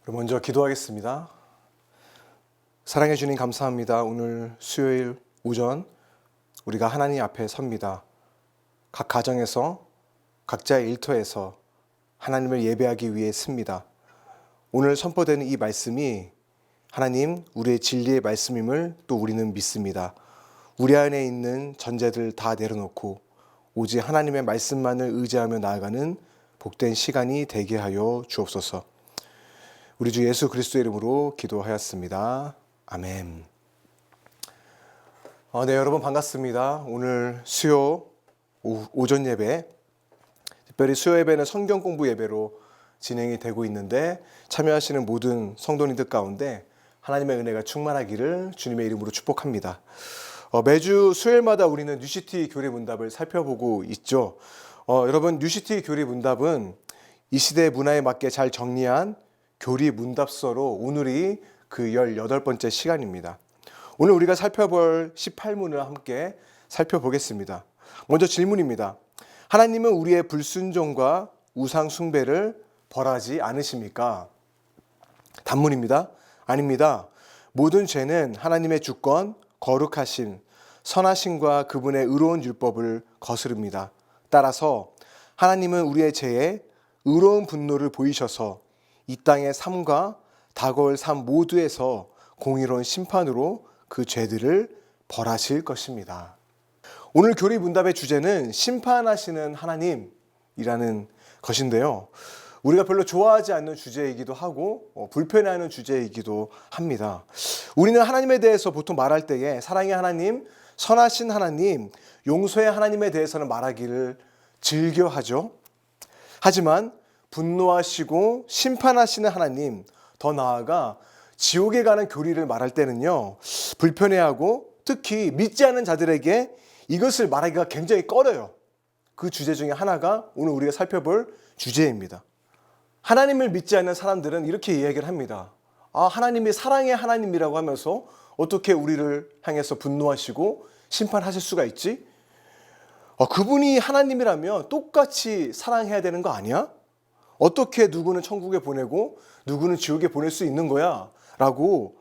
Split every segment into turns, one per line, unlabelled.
먼저 기도하겠습니다. 사랑해 주님 감사합니다. 오늘 수요일 오전 우리가 하나님 앞에 섭니다. 각 가정에서 각자의 일터에서 하나님을 예배하기 위해 씁니다. 오늘 선포되는 이 말씀이 하나님 우리의 진리의 말씀임을 또 우리는 믿습니다. 우리 안에 있는 전제들 다 내려놓고 오직 하나님의 말씀만을 의지하며 나아가는 복된 시간이 되게 하여 주옵소서. 우리 주 예수 그리스도의 이름으로 기도하였습니다. 아멘. 네, 여러분 반갑습니다. 오늘 수요 오전 예배, 특별히 수요 예배는 성경 공부 예배로 진행이 되고 있는데 참여하시는 모든 성도님들 가운데 하나님의 은혜가 충만하기를 주님의 이름으로 축복합니다. 매주 수요일마다 우리는 뉴시티 교리 문답을 살펴보고 있죠. 여러분, 뉴시티 교리 문답은 이 시대의 문화에 맞게 잘 정리한 교리 문답서로 오늘이 그 18번째 시간입니다. 오늘 우리가 살펴볼 18문을 함께 살펴보겠습니다. 먼저 질문입니다. 하나님은 우리의 불순종과 우상 숭배를 벌하지 않으십니까? 단문입니다. 아닙니다. 모든 죄는 하나님의 주권, 거룩하신, 선하심과 그분의 의로운 율법을 거스릅니다. 따라서 하나님은 우리의 죄에 의로운 분노를 보이셔서 이 땅의 삶과 다가올 삶 모두에서 공의로운 심판으로 그 죄들을 벌하실 것입니다. 오늘 교리 문답의 주제는 심판하시는 하나님이라는 것인데요. 우리가 별로 좋아하지 않는 주제이기도 하고 불편해하는 주제이기도 합니다. 우리는 하나님에 대해서 보통 말할 때에 사랑의 하나님, 선하신 하나님, 용서의 하나님에 대해서는 말하기를 즐겨하죠. 하지만 분노하시고 심판하시는 하나님, 더 나아가 지옥에 가는 교리를 말할 때는요, 불편해하고 특히 믿지 않는 자들에게 이것을 말하기가 굉장히 꺼려요. 그 주제 중에 하나가 오늘 우리가 살펴볼 주제입니다. 하나님을 믿지 않는 사람들은 이렇게 이야기를 합니다. 하나님이 사랑의 하나님이라고 하면서 어떻게 우리를 향해서 분노하시고 심판하실 수가 있지? 그분이 하나님이라면 똑같이 사랑해야 되는 거 아니야? 어떻게 누구는 천국에 보내고 누구는 지옥에 보낼 수 있는 거야? 라고,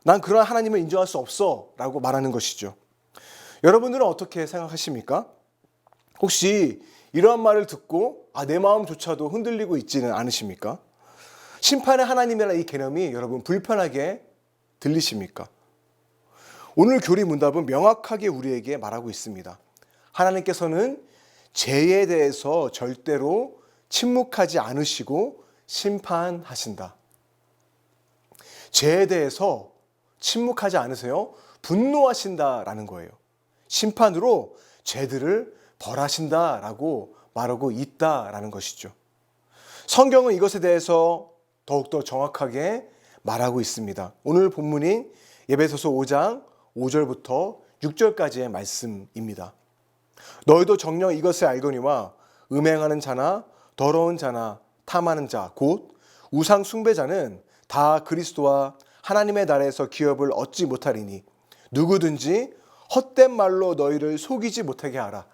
난 그런 하나님을 인정할 수 없어 라고 말하는 것이죠. 여러분들은 어떻게 생각하십니까? 혹시 이러한 말을 듣고 내 마음조차도 흔들리고 있지는 않으십니까? 심판의 하나님이라는 이 개념이 여러분 불편하게 들리십니까? 오늘 교리 문답은 명확하게 우리에게 말하고 있습니다. 하나님께서는 죄에 대해서 절대로 침묵하지 않으시고 심판하신다. 죄에 대해서 침묵하지 않으세요. 분노하신다라는 거예요. 심판으로 죄들을 벌하신다라고 말하고 있다라는 것이죠. 성경은 이것에 대해서 더욱더 정확하게 말하고 있습니다. 오늘 본문인 에베소서 5장 5절부터 6절까지의 말씀입니다. 너희도 정녕 이것을 알거니와 음행하는 자나 더러운 자나 탐하는 자 곧 우상 숭배자는 다 그리스도와 하나님의 나라에서 기업을 얻지 못하리니 누구든지 헛된 말로 너희를 속이지 못하게 하라.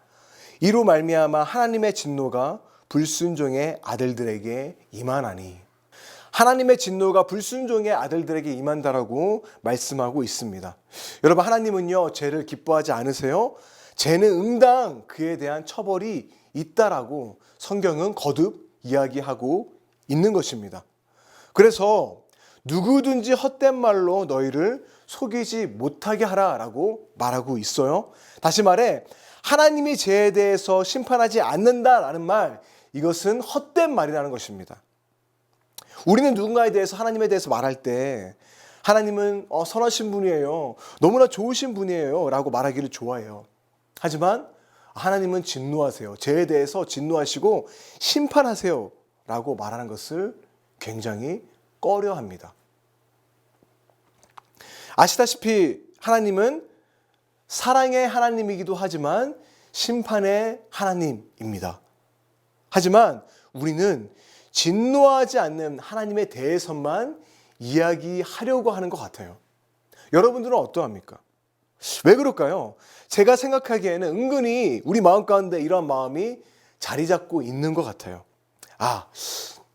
이로 말미암아 하나님의 진노가 불순종의 아들들에게 임하나니. 하나님의 진노가 불순종의 아들들에게 임한다라고 말씀하고 있습니다. 여러분, 하나님은요 죄를 기뻐하지 않으세요? 죄는 응당 그에 대한 처벌이 있다라고 성경은 거듭 이야기하고 있는 것입니다. 그래서 누구든지 헛된 말로 너희를 속이지 못하게 하라라고 말하고 있어요. 다시 말해 하나님이 죄에 대해서 심판하지 않는다라는 말, 이것은 헛된 말이라는 것입니다. 우리는 누군가에 대해서 하나님에 대해서 말할 때 하나님은 선하신 분이에요, 너무나 좋으신 분이에요 라고 말하기를 좋아해요. 하지만 하나님은 진노하세요. 죄에 대해서 진노하시고 심판하세요 라고 말하는 것을 굉장히 꺼려합니다. 아시다시피 하나님은 사랑의 하나님이기도 하지만 심판의 하나님입니다. 하지만 우리는 진노하지 않는 하나님에 대해서만 이야기하려고 하는 것 같아요. 여러분들은 어떠합니까? 왜 그럴까요? 제가 생각하기에는 은근히 우리 마음 가운데 이런 마음이 자리 잡고 있는 것 같아요.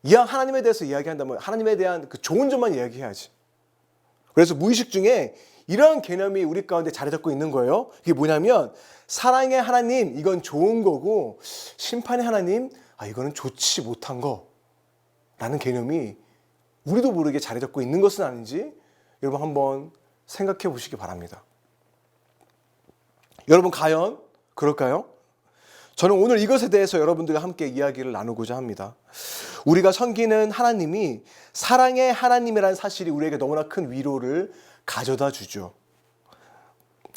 하나님에 대해서 이야기한다면 하나님에 대한 그 좋은 점만 이야기해야지. 그래서 무의식 중에 이런 개념이 우리 가운데 자리 잡고 있는 거예요. 이게 뭐냐면 사랑의 하나님 이건 좋은 거고 심판의 하나님 이거는 좋지 못한 거라는 개념이 우리도 모르게 자리 잡고 있는 것은 아닌지 여러분 한번 생각해 보시기 바랍니다. 여러분 과연 그럴까요? 저는 오늘 이것에 대해서 여러분들과 함께 이야기를 나누고자 합니다. 우리가 섬기는 하나님이 사랑의 하나님이라는 사실이 우리에게 너무나 큰 위로를 가져다 주죠.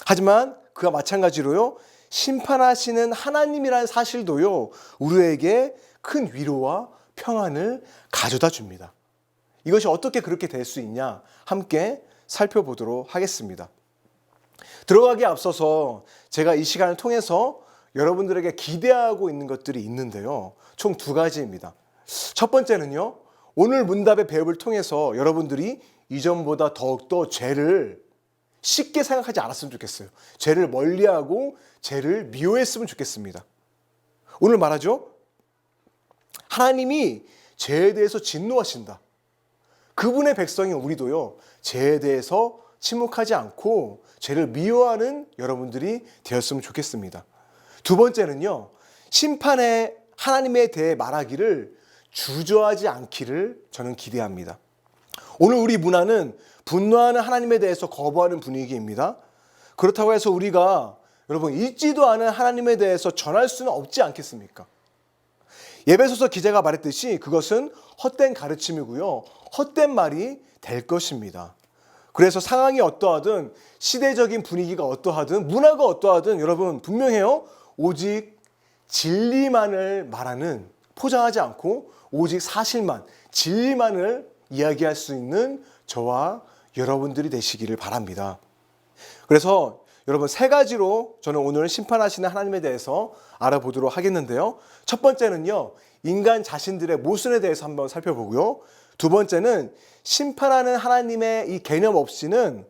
하지만 그와 마찬가지로요, 심판하시는 하나님이라는 사실도요, 우리에게 큰 위로와 평안을 가져다 줍니다. 이것이 어떻게 그렇게 될 수 있냐? 함께 살펴보도록 하겠습니다. 들어가기에 앞서서 제가 이 시간을 통해서 여러분들에게 기대하고 있는 것들이 있는데요. 총 2가지입니다. 첫 번째는요, 오늘 문답의 배움을 통해서 여러분들이 이전보다 더욱더 죄를 쉽게 생각하지 않았으면 좋겠어요. 죄를 멀리하고 죄를 미워했으면 좋겠습니다. 오늘 말하죠. 하나님이 죄에 대해서 진노하신다. 그분의 백성인 우리도요, 죄에 대해서 침묵하지 않고 죄를 미워하는 여러분들이 되었으면 좋겠습니다. 두 번째는요, 심판의 하나님에 대해 말하기를 주저하지 않기를 저는 기대합니다. 오늘 우리 문화는 분노하는 하나님에 대해서 거부하는 분위기입니다. 그렇다고 해서 우리가 여러분 있지도 않은 하나님에 대해서 전할 수는 없지 않겠습니까? 에베소서 기자가 말했듯이 그것은 헛된 가르침이고요, 헛된 말이 될 것입니다. 그래서 상황이 어떠하든 시대적인 분위기가 어떠하든 문화가 어떠하든 여러분 분명해요. 오직 진리만을 말하는, 포장하지 않고 오직 사실만, 진리만을 이야기할 수 있는 저와 여러분들이 되시기를 바랍니다. 그래서 여러분 3가지로 저는 오늘 심판하시는 하나님에 대해서 알아보도록 하겠는데요. 첫 번째는요, 인간 자신들의 모순에 대해서 한번 살펴보고요. 두 번째는 심판하는 하나님의 이 개념 없이는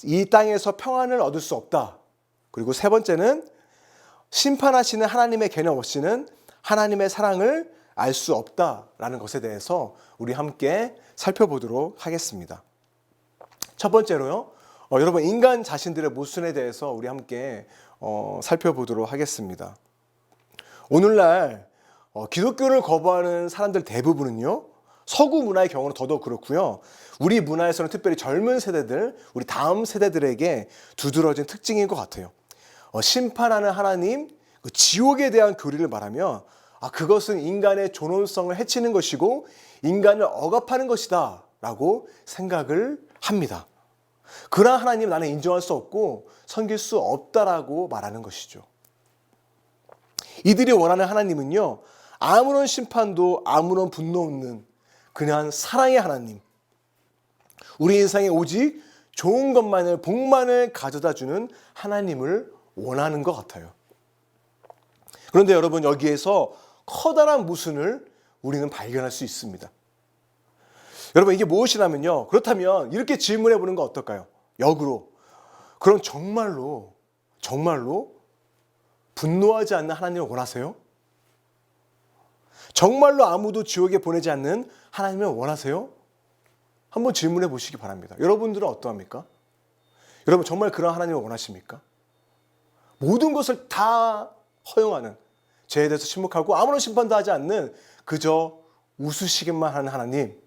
이 땅에서 평안을 얻을 수 없다. 그리고 세 번째는 심판하시는 하나님의 개념 없이는 하나님의 사랑을 알 수 없다라는 것에 대해서 우리 함께 살펴보도록 하겠습니다. 첫 번째로요, 여러분 인간 자신들의 모순에 대해서 우리 함께 살펴보도록 하겠습니다. 오늘날 기독교를 거부하는 사람들 대부분은요, 서구 문화의 경우는 더더욱 그렇고요, 우리 문화에서는 특별히 젊은 세대들, 우리 다음 세대들에게 두드러진 특징인 것 같아요. 심판하는 하나님, 그 지옥에 대한 교리를 말하면 그것은 인간의 존엄성을 해치는 것이고 인간을 억압하는 것이다 라고 생각을 합니다. 그러한 하나님 나는 인정할 수 없고 섬길 수 없다라고 말하는 것이죠. 이들이 원하는 하나님은요, 아무런 심판도 아무런 분노 없는 그냥 사랑의 하나님, 우리 인생에 오직 좋은 것만을, 복만을 가져다주는 하나님을 원하는 것 같아요. 그런데 여러분 여기에서 커다란 모순을 우리는 발견할 수 있습니다. 여러분 이게 무엇이냐면요, 그렇다면 이렇게 질문해 보는 거 어떨까요? 역으로, 그럼 정말로 분노하지 않는 하나님을 원하세요? 정말로 아무도 지옥에 보내지 않는 하나님을 원하세요? 한번 질문해 보시기 바랍니다. 여러분들은 어떠합니까? 여러분 정말 그런 하나님을 원하십니까? 모든 것을 다 허용하는, 죄에 대해서 침묵하고 아무런 심판도 하지 않는 그저 웃으시기만 하는 하나님,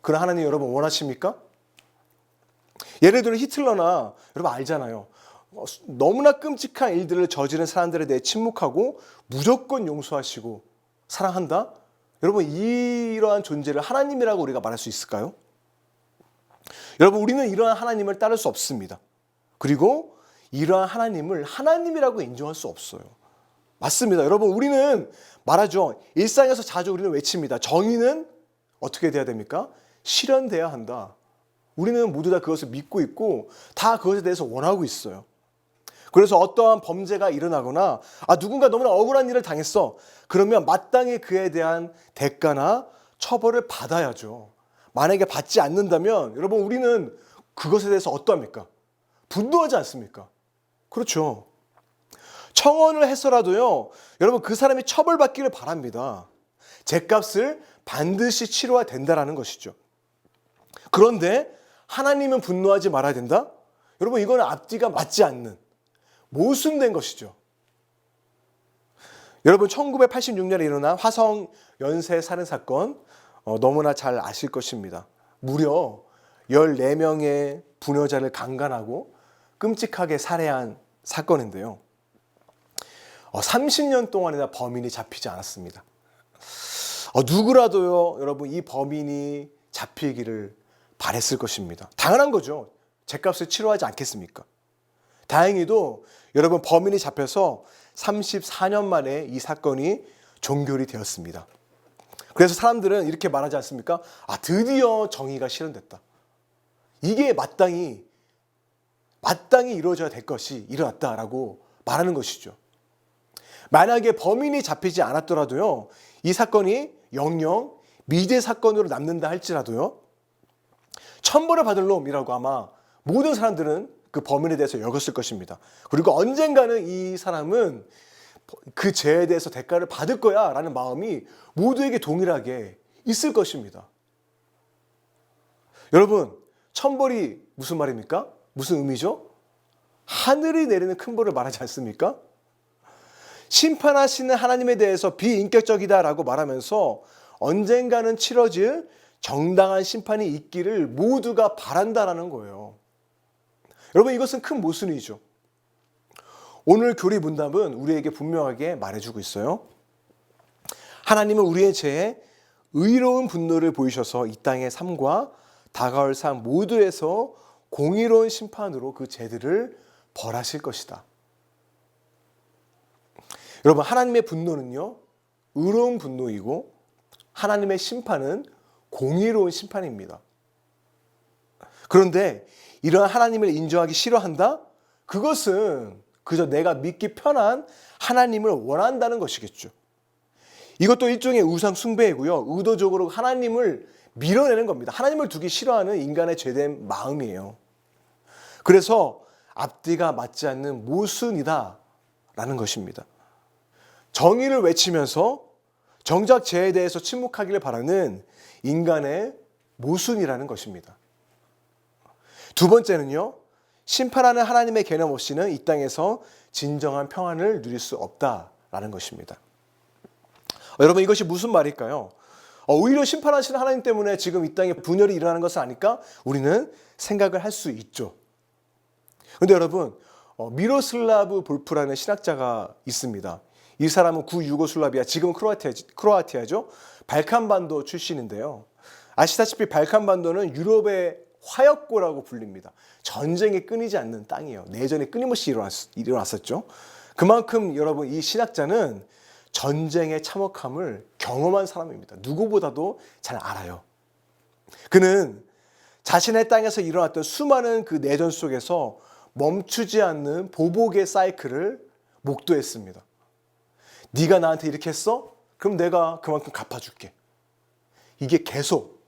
그런 하나님 여러분 원하십니까? 예를 들어 히틀러나 여러분 알잖아요. 너무나 끔찍한 일들을 저지른 사람들에 대해 침묵하고 무조건 용서하시고 사랑한다? 여러분 이러한 존재를 하나님이라고 우리가 말할 수 있을까요? 여러분 우리는 이러한 하나님을 따를 수 없습니다. 그리고 이러한 하나님을 하나님이라고 인정할 수 없어요. 맞습니다. 여러분 우리는 말하죠. 일상에서 자주 우리는 외칩니다. 정의는 어떻게 돼야 됩니까? 실현돼야 한다. 우리는 모두 다 그것을 믿고 있고 다 그것에 대해서 원하고 있어요. 그래서 어떠한 범죄가 일어나거나 누군가 너무나 억울한 일을 당했어. 그러면 마땅히 그에 대한 대가나 처벌을 받아야죠. 만약에 받지 않는다면 여러분 우리는 그것에 대해서 어떠합니까? 분노하지 않습니까? 그렇죠. 청원을 해서라도요, 여러분 그 사람이 처벌받기를 바랍니다. 죗값을 반드시 치러야 된다라는 것이죠. 그런데 하나님은 분노하지 말아야 된다? 여러분, 이거는 앞뒤가 맞지 않는 모순된 것이죠. 여러분, 1986년에 일어난 화성 연쇄 살인 사건 너무나 잘 아실 것입니다. 무려 14명의 부녀자를 강간하고 끔찍하게 살해한 사건인데요. 30년 동안이나 범인이 잡히지 않았습니다. 누구라도요, 여러분, 이 범인이 잡히기를 바랬을 것입니다. 당연한 거죠. 죗값을 치러하지 않겠습니까? 다행히도 여러분, 범인이 잡혀서 34년 만에 이 사건이 종결이 되었습니다. 그래서 사람들은 이렇게 말하지 않습니까? 드디어 정의가 실현됐다. 이게 마땅히 이루어져야 될 것이 일어났다라고 말하는 것이죠. 만약에 범인이 잡히지 않았더라도요, 이 사건이 영영 미제 사건으로 남는다 할지라도요, 천벌을 받을 놈이라고 아마 모든 사람들은 그 범인에 대해서 여겼을 것입니다. 그리고 언젠가는 이 사람은 그 죄에 대해서 대가를 받을 거야 라는 마음이 모두에게 동일하게 있을 것입니다. 여러분, 천벌이 무슨 말입니까? 무슨 의미죠? 하늘이 내리는 큰 벌을 말하지 않습니까? 심판하시는 하나님에 대해서 비인격적이다라고 말하면서 언젠가는 치러질 정당한 심판이 있기를 모두가 바란다라는 거예요. 여러분, 이것은 큰 모순이죠. 오늘 교리 문답은 우리에게 분명하게 말해주고 있어요. 하나님은 우리의 죄에 의로운 분노를 보이셔서 이 땅의 삶과 다가올 삶 모두에서 공의로운 심판으로 그 죄들을 벌하실 것이다. 여러분, 하나님의 분노는요, 의로운 분노이고 하나님의 심판은 공의로운 심판입니다. 그런데 이러한 하나님을 인정하기 싫어한다? 그것은 그저 내가 믿기 편한 하나님을 원한다는 것이겠죠. 이것도 일종의 우상 숭배이고요, 의도적으로 하나님을 밀어내는 겁니다. 하나님을 두기 싫어하는 인간의 죄된 마음이에요. 그래서 앞뒤가 맞지 않는 모순이다라는 것입니다. 정의를 외치면서 정작 죄에 대해서 침묵하기를 바라는 인간의 모순이라는 것입니다. 두 번째는요, 심판하는 하나님의 개념 없이는 이 땅에서 진정한 평안을 누릴 수 없다라는 것입니다. 여러분, 이것이 무슨 말일까요? 오히려 심판하시는 하나님 때문에 지금 이 땅에 분열이 일어나는 것을 아니까 우리는 생각을 할 수 있죠. 그런데 여러분, 미로슬라브 볼프라는 신학자가 있습니다. 이 사람은 구유고슬라비아, 지금 크로아티아죠. 발칸반도 출신인데요. 아시다시피 발칸반도는 유럽의 화역고라고 불립니다. 전쟁이 끊이지 않는 땅이에요. 내전이 끊임없이 일어났었죠. 그만큼 여러분, 이 신학자는 전쟁의 참혹함을 경험한 사람입니다. 누구보다도 잘 알아요. 그는 자신의 땅에서 일어났던 수많은 그 내전 속에서 멈추지 않는 보복의 사이클을 목도했습니다. 네가 나한테 이렇게 했어? 그럼 내가 그만큼 갚아줄게. 이게 계속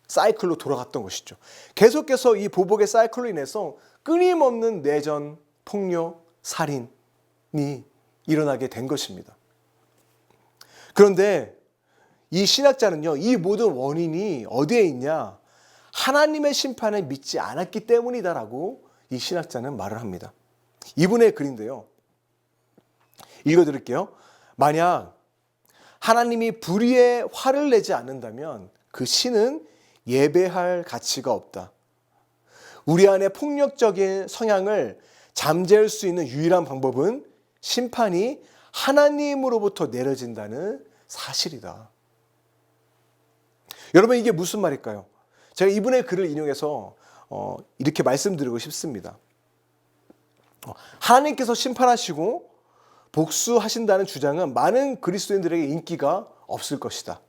사이클로 돌아갔던 것이죠. 계속해서 이 보복의 사이클로 인해서 끊임없는 내전, 폭력, 살인이 일어나게 된 것입니다. 그런데 이 신학자는요, 이 모든 원인이 어디에 있냐? 하나님의 심판을 믿지 않았기 때문이다라고 이 신학자는 말을 합니다. 이분의 글인데요, 읽어드릴게요. 만약 하나님이 불의에 화를 내지 않는다면 그 신은 예배할 가치가 없다. 우리 안에 폭력적인 성향을 잠재울 수 있는 유일한 방법은 심판이 하나님으로부터 내려진다는 사실이다. 여러분, 이게 무슨 말일까요? 제가 이분의 글을 인용해서 이렇게 말씀드리고 싶습니다. 하나님께서 심판하시고 복수하신다는 주장은 많은 그리스도인들에게 인기가 없을 것이다.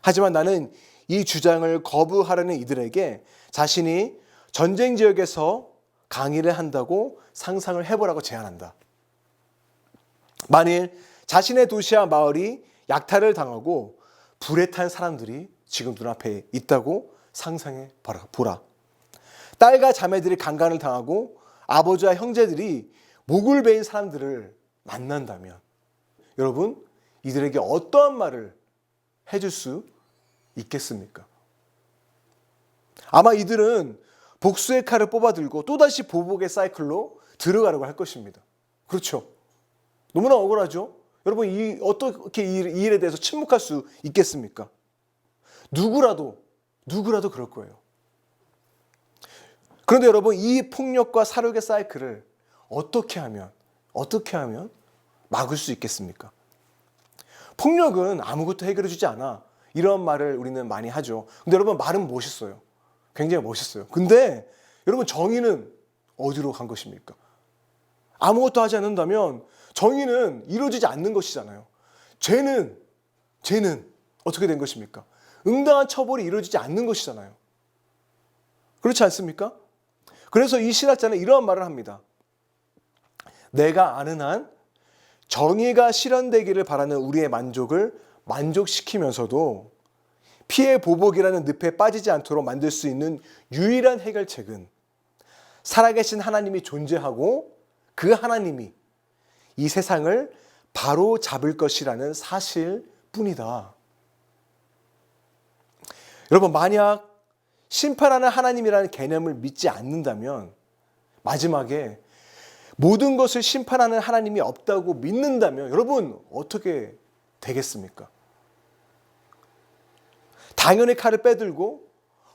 하지만 나는 이 주장을 거부하려는 이들에게 자신이 전쟁 지역에서 강의를 한다고 상상을 해보라고 제안한다. 만일 자신의 도시와 마을이 약탈을 당하고 불에 탄 사람들이 지금 눈앞에 있다고 상상해 보라. 딸과 자매들이 강간을 당하고 아버지와 형제들이 목을 베인 사람들을 만난다면 여러분, 이들에게 어떠한 말을 해줄 수 있겠습니까? 아마 이들은 복수의 칼을 뽑아들고 또다시 보복의 사이클로 들어가려고 할 것입니다. 그렇죠? 너무나 억울하죠? 여러분, 어떻게 이 일에 대해서 침묵할 수 있겠습니까? 누구라도 그럴 거예요. 그런데 여러분, 이 폭력과 살육의 사이클을 어떻게 하면 막을 수 있겠습니까? 폭력은 아무것도 해결해 주지 않아. 이런 말을 우리는 많이 하죠. 근데 여러분, 말은 멋있어요. 굉장히 멋있어요. 근데 여러분, 정의는 어디로 간 것입니까? 아무것도 하지 않는다면 정의는 이루어지지 않는 것이잖아요. 죄는 어떻게 된 것입니까? 응당한 처벌이 이루어지지 않는 것이잖아요. 그렇지 않습니까? 그래서 이 신학자는 이러한 말을 합니다. 내가 아는 한 정의가 실현되기를 바라는 우리의 만족을 만족시키면서도 피해 보복이라는 늪에 빠지지 않도록 만들 수 있는 유일한 해결책은 살아계신 하나님이 존재하고 그 하나님이 이 세상을 바로 잡을 것이라는 사실뿐이다. 여러분, 만약 심판하는 하나님이라는 개념을 믿지 않는다면, 마지막에 모든 것을 심판하는 하나님이 없다고 믿는다면 여러분, 어떻게 되겠습니까? 당연히 칼을 빼들고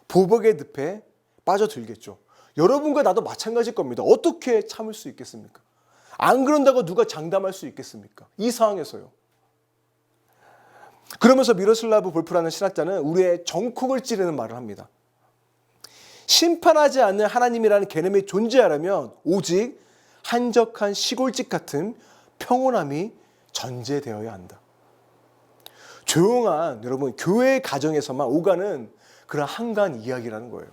보복의 늪에 빠져들겠죠. 여러분과 나도 마찬가지일 겁니다. 어떻게 참을 수 있겠습니까? 안 그런다고 누가 장담할 수 있겠습니까? 이 상황에서요. 그러면서 미로슬라브 볼프라는 신학자는 우리의 정콕을 찌르는 말을 합니다. 심판하지 않는 하나님이라는 개념이 존재하려면 오직 한적한 시골집 같은 평온함이 전제되어야 한다. 조용한 여러분 교회 가정에서만 오가는 그런 한가한 이야기라는 거예요.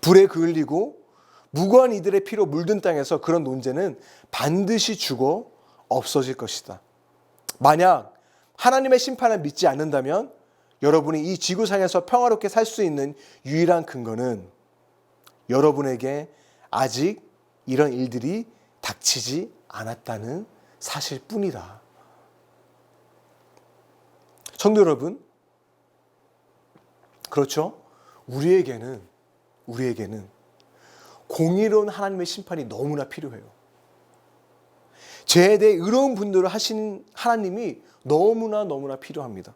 불에 그을리고 무고한 이들의 피로 물든 땅에서 그런 논쟁은 반드시 죽어 없어질 것이다. 만약 하나님의 심판을 믿지 않는다면 여러분이 이 지구상에서 평화롭게 살 수 있는 유일한 근거는 여러분에게 아직 이런 일들이 닥치지 않았다는 사실뿐이다. 성도 여러분, 그렇죠? 우리에게는 공의로운 하나님의 심판이 너무나 필요해요. 죄에 대해 의로운 분들을 하신 하나님이 너무나 필요합니다.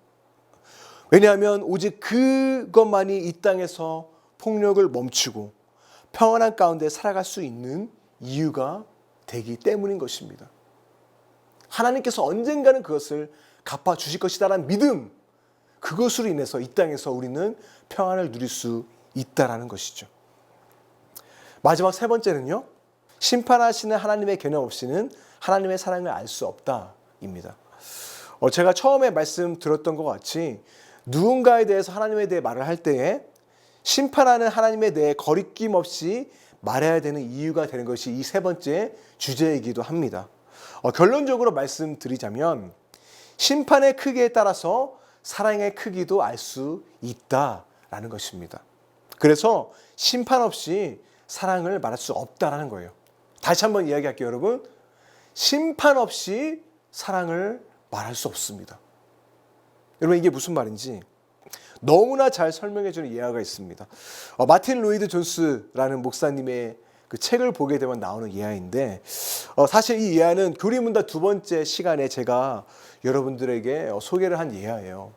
왜냐하면 오직 그것만이 이 땅에서 폭력을 멈추고 평안한 가운데 살아갈 수 있는 이유가 되기 때문인 것입니다. 하나님께서 언젠가는 그것을 갚아주실 것이다라는 믿음, 그것으로 인해서 이 땅에서 우리는 평안을 누릴 수 있다라는 것이죠. 마지막 세 번째는요, 심판하시는 하나님의 개념 없이는 하나님의 사랑을 알 수 없다입니다. 제가 처음에 말씀드렸던 것 같이 누군가에 대해서 하나님에 대해 말을 할 때에 심판하는 하나님에 대해 거리낌 없이 말해야 되는 이유가 되는 것이 이 세 번째 주제이기도 합니다. 결론적으로 말씀드리자면 심판의 크기에 따라서 사랑의 크기도 알 수 있다라는 것입니다. 그래서 심판 없이 사랑을 말할 수 없다라는 거예요. 다시 한번 이야기할게요, 여러분. 심판 없이 사랑을 말할 수 없습니다. 여러분, 이게 무슨 말인지 너무나 잘 설명해주는 예화가 있습니다. 마틴 로이드 존스라는 목사님의 그 책을 보게 되면 나오는 예화인데, 사실 이 예화는 교리문답 두 번째 시간에 제가 여러분들에게 소개를 한 예화예요.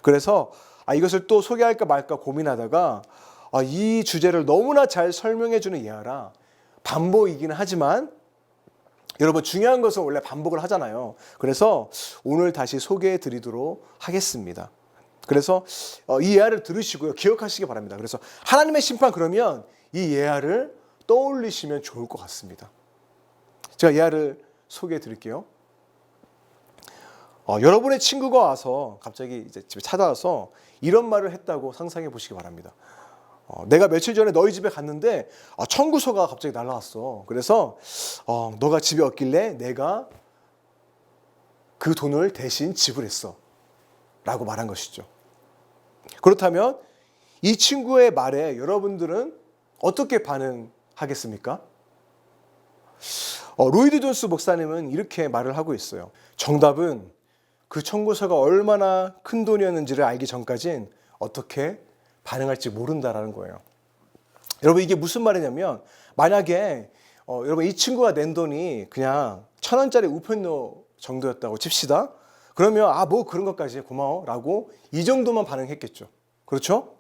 그래서 이것을 또 소개할까 말까 고민하다가 이 주제를 너무나 잘 설명해주는 예화라 반복이기는 하지만 여러분, 중요한 것은 원래 반복을 하잖아요. 그래서 오늘 다시 소개해 드리도록 하겠습니다. 그래서 이 예화를 들으시고요, 기억하시기 바랍니다. 그래서 하나님의 심판, 그러면 이 예화를 떠올리시면 좋을 것 같습니다. 제가 예화를 소개해 드릴게요. 여러분의 친구가 와서 갑자기 이제 집에 찾아와서 이런 말을 했다고 상상해 보시기 바랍니다. 내가 며칠 전에 너희 집에 갔는데 청구서가 갑자기 날라왔어. 그래서 너가 집에 없길래 내가 그 돈을 대신 지불했어 라고 말한 것이죠. 그렇다면 이 친구의 말에 여러분들은 어떻게 반응하겠습니까? 로이드 존스 목사님은 이렇게 말을 하고 있어요. 정답은 그 청구서가 얼마나 큰 돈이었는지를 알기 전까진 어떻게 반응할지 모른다라는 거예요. 여러분, 이게 무슨 말이냐면, 만약에 여러분 이 친구가 낸 돈이 그냥 1,000원짜리 우편료 정도였다고 칩시다. 그러면 뭐 그런 것까지 고마워 라고 이 정도만 반응했겠죠. 그렇죠?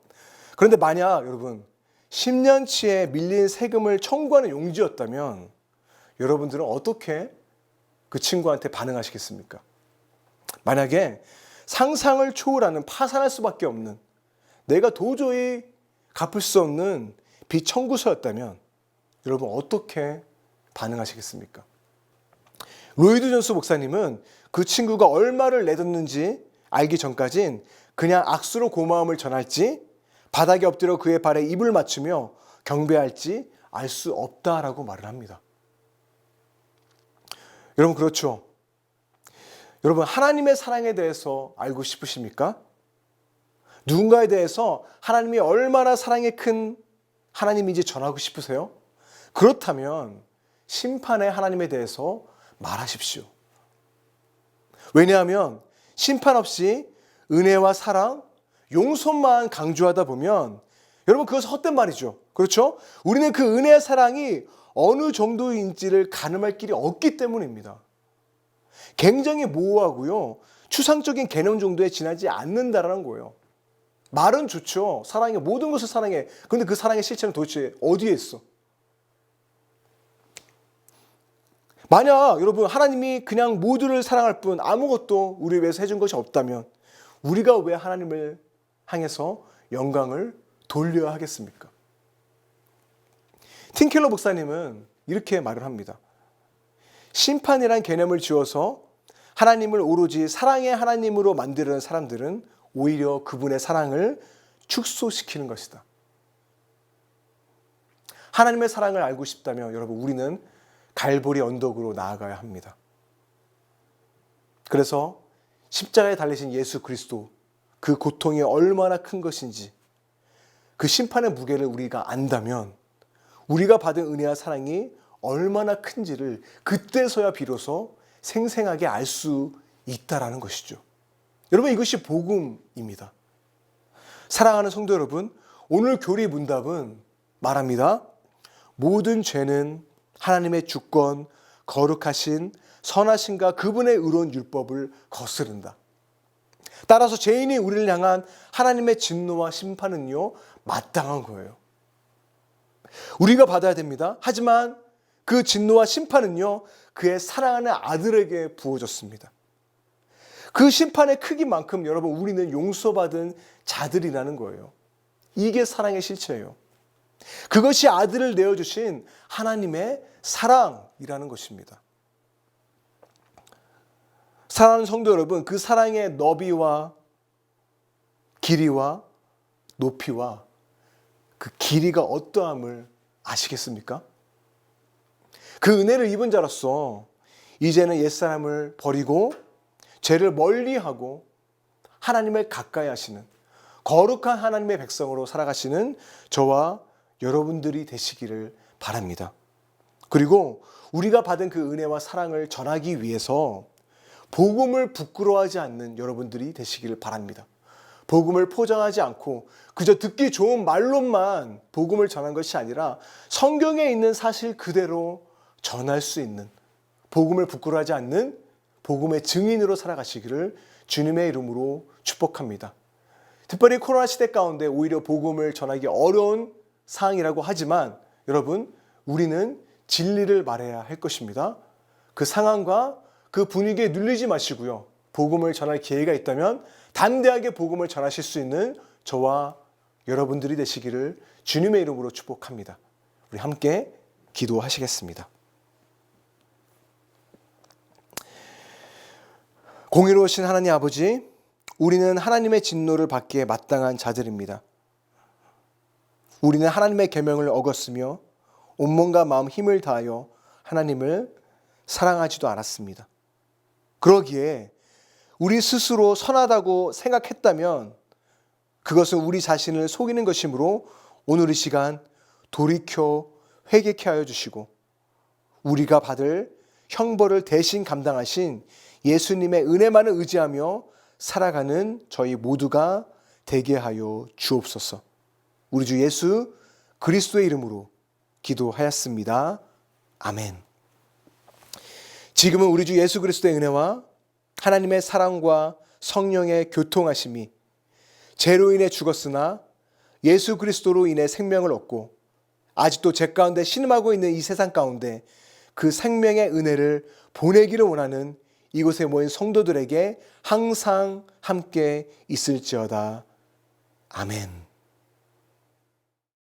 그런데 만약 여러분 10년치의 밀린 세금을 청구하는 용지였다면 여러분들은 어떻게 그 친구한테 반응하시겠습니까? 만약에 상상을 초월하는 파산할 수밖에 없는, 내가 도저히 갚을 수 없는 빚 청구서였다면 여러분 어떻게 반응하시겠습니까? 로이드 존스 목사님은 그 친구가 얼마를 내뒀는지 알기 전까진 그냥 악수로 고마움을 전할지 바닥에 엎드려 그의 발에 입을 맞추며 경배할지 알 수 없다라고 말을 합니다. 여러분, 그렇죠? 여러분, 하나님의 사랑에 대해서 알고 싶으십니까? 누군가에 대해서 하나님이 얼마나 사랑이 큰 하나님인지 전하고 싶으세요? 그렇다면 심판의 하나님에 대해서 말하십시오. 왜냐하면 심판 없이 은혜와 사랑, 용서만 강조하다 보면 여러분 그것은 헛된 말이죠. 그렇죠? 우리는 그 은혜와 사랑이 어느 정도인지를 가늠할 길이 없기 때문입니다. 굉장히 모호하고요, 추상적인 개념 정도에 지나지 않는다라는 거예요. 말은 좋죠. 사랑해, 모든 것을 사랑해. 그런데 그 사랑의 실체는 도대체 어디에 있어? 만약 여러분 하나님이 그냥 모두를 사랑할 뿐 아무것도 우리 위해서 해준 것이 없다면 우리가 왜 하나님을 향해서 영광을 돌려야 하겠습니까? 팀켈러 목사님은 이렇게 말을 합니다. 심판이란 개념을 지어서 하나님을 오로지 사랑의 하나님으로 만드는 사람들은 오히려 그분의 사랑을 축소시키는 것이다. 하나님의 사랑을 알고 싶다면 여러분 우리는 갈보리 언덕으로 나아가야 합니다. 그래서 십자가에 달리신 예수 그리스도, 그 고통이 얼마나 큰 것인지, 그 심판의 무게를 우리가 안다면 우리가 받은 은혜와 사랑이 얼마나 큰지를 그때서야 비로소 생생하게 알 수 있다라는 것이죠. 여러분, 이것이 복음입니다. 사랑하는 성도 여러분, 오늘 교리 문답은 말합니다. 모든 죄는 하나님의 주권, 거룩하신 선하신가 그분의 의로운 율법을 거스른다. 따라서 죄인이 우리를 향한 하나님의 진노와 심판은요, 마땅한 거예요. 우리가 받아야 됩니다. 하지만 그 진노와 심판은요, 그의 사랑하는 아들에게 부어졌습니다. 그 심판의 크기만큼 여러분 우리는 용서받은 자들이라는 거예요. 이게 사랑의 실체예요. 그것이 아들을 내어주신 하나님의 사랑이라는 것입니다. 사랑하는 성도 여러분, 그 사랑의 너비와 길이와 높이와 그 길이가 어떠함을 아시겠습니까? 그 은혜를 입은 자로서 이제는 옛사람을 버리고 죄를 멀리하고 하나님을 가까이 하시는 거룩한 하나님의 백성으로 살아가시는 저와 여러분들이 되시기를 바랍니다. 그리고 우리가 받은 그 은혜와 사랑을 전하기 위해서 복음을 부끄러워하지 않는 여러분들이 되시기를 바랍니다. 복음을 포장하지 않고 그저 듣기 좋은 말로만 복음을 전한 것이 아니라 성경에 있는 사실 그대로 전할 수 있는, 복음을 부끄러워하지 않는 복음의 증인으로 살아가시기를 주님의 이름으로 축복합니다. 특별히 코로나 시대 가운데 오히려 복음을 전하기 어려운 상황이라고 하지만 여러분, 우리는 진리를 말해야 할 것입니다. 그 상황과 그 분위기에 눌리지 마시고요, 복음을 전할 기회가 있다면 담대하게 복음을 전하실 수 있는 저와 여러분들이 되시기를 주님의 이름으로 축복합니다. 우리 함께 기도하시겠습니다. 공의로우신 하나님 아버지, 우리는 하나님의 진노를 받기에 마땅한 자들입니다. 우리는 하나님의 계명을 어겼으며 온몸과 마음 힘을 다하여 하나님을 사랑하지도 않았습니다. 그러기에 우리 스스로 선하다고 생각했다면 그것은 우리 자신을 속이는 것이므로 오늘 이 시간 돌이켜 회개케 하여 주시고 우리가 받을 형벌을 대신 감당하신 예수님의 은혜만을 의지하며 살아가는 저희 모두가 되게 하여 주옵소서. 우리 주 예수 그리스도의 이름으로 기도하였습니다. 아멘. 지금은 우리 주 예수 그리스도의 은혜와 하나님의 사랑과 성령의 교통하심이 죄로 인해 죽었으나 예수 그리스도로 인해 생명을 얻고 아직도 죄 가운데 신음하고 있는 이 세상 가운데 그 생명의 은혜를 보내기를 원하는 이곳에 모인 성도들에게 항상 함께 있을지어다. 아멘.